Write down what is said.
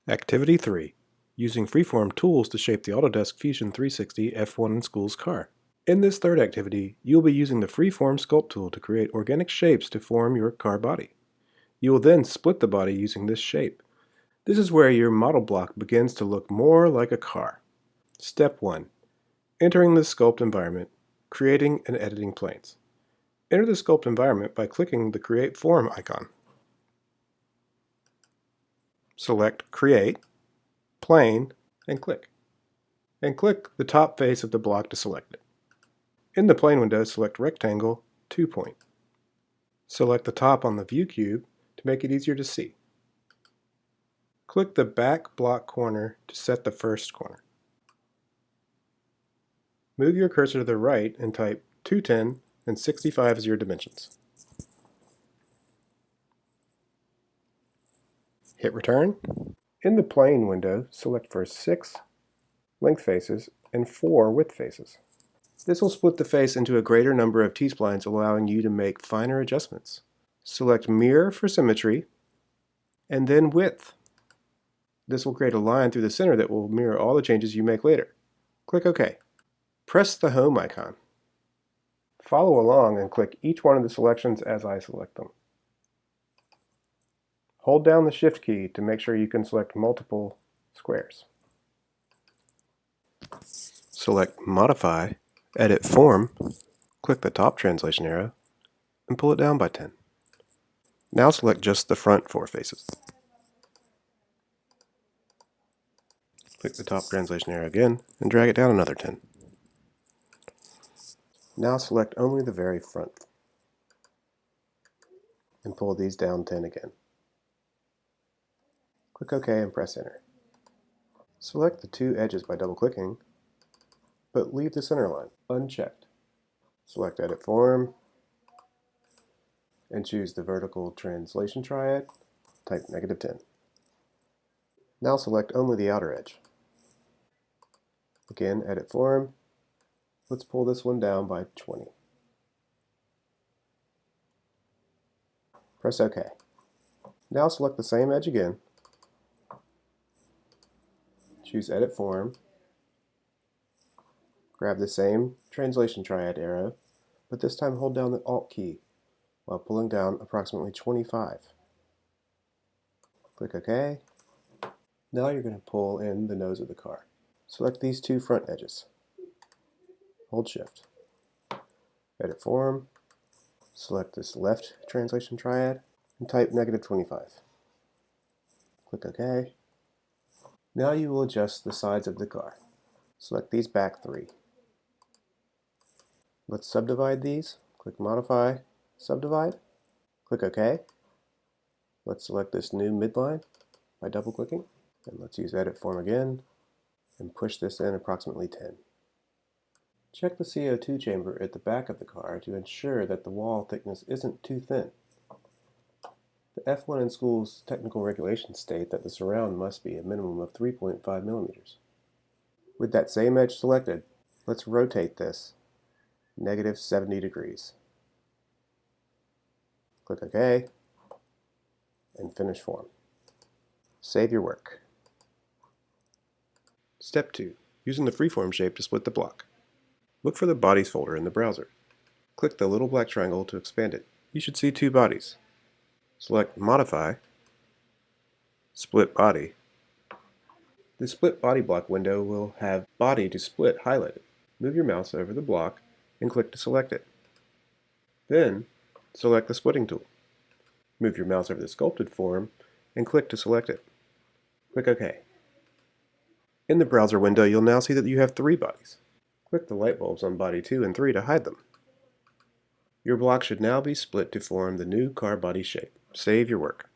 Activity 3. Using freeform tools to shape the Autodesk Fusion 360 F1 in Schools car. In this third activity, you will be using the freeform sculpt tool to create organic shapes to form your car body. You will then split the body using this shape. This is where your model block begins to look more like a car. Step 1. Entering the sculpt environment, creating and editing planes. Enter the sculpt environment by clicking the Create Form icon. Select Create, Plane, and click. And click the top face of the block to select it. In the plane window, select Rectangle, 2-point. Select the top on the view cube to make it easier to see. Click the back block corner to set the first corner. Move your cursor to the right and type 210 and 65 as your dimensions. Hit Return. In the plane window, select first 6 length faces and 4 width faces. This will split the face into a greater number of T-splines, allowing you to make finer adjustments. Select Mirror for symmetry, and then Width. This will create a line through the center that will mirror all the changes you make later. Click OK. Press the Home icon. Follow along and click each one of the selections as I select them. Hold down the Shift key to make sure you can select multiple squares. Select Modify, Edit Form, click the top translation arrow, and pull it down by 10. Now select just the front 4 faces. Click the top translation arrow again and drag it down another 10. Now select only the very front and pull these down 10 again. Click OK and press Enter. Select the 2 edges by double-clicking, but leave the center line unchecked. Select Edit Form and choose the vertical translation triad. Type -10. Now select only the outer edge. Again, Edit Form. Let's pull this one down by 20. Press OK. Now select the same edge again. Choose Edit Form. Grab the same translation triad arrow, but this time hold down the Alt key while pulling down approximately 25. Click OK. Now you're going to pull in the nose of the car. Select these 2 front edges. Hold Shift. Edit Form. Select this left translation triad and type -25. Click OK. Now you will adjust the sides of the car. Select these back 3. Let's subdivide these. Click Modify, Subdivide. Click OK. Let's select this new midline by double-clicking. And let's use Edit Form again and push this in approximately 10. Check the CO2 chamber at the back of the car to ensure that the wall thickness isn't too thin. The F1 in Schools technical regulations state that the surround must be a minimum of 3.5 millimeters. With that same edge selected, let's rotate this -70 degrees. Click OK and finish form. Save your work. Step 2. Using the freeform shape to split the block. Look for the Bodies folder in the browser. Click the little black triangle to expand it. You should see 2 bodies. Select Modify, Split Body. The Split Body block window will have Body to Split highlighted. Move your mouse over the block and click to select it. Then, select the splitting tool. Move your mouse over the sculpted form and click to select it. Click OK. In the browser window, you'll now see that you have 3 bodies. Click the light bulbs on body 2 and 3 to hide them. Your block should now be split to form the new car body shape. Save your work.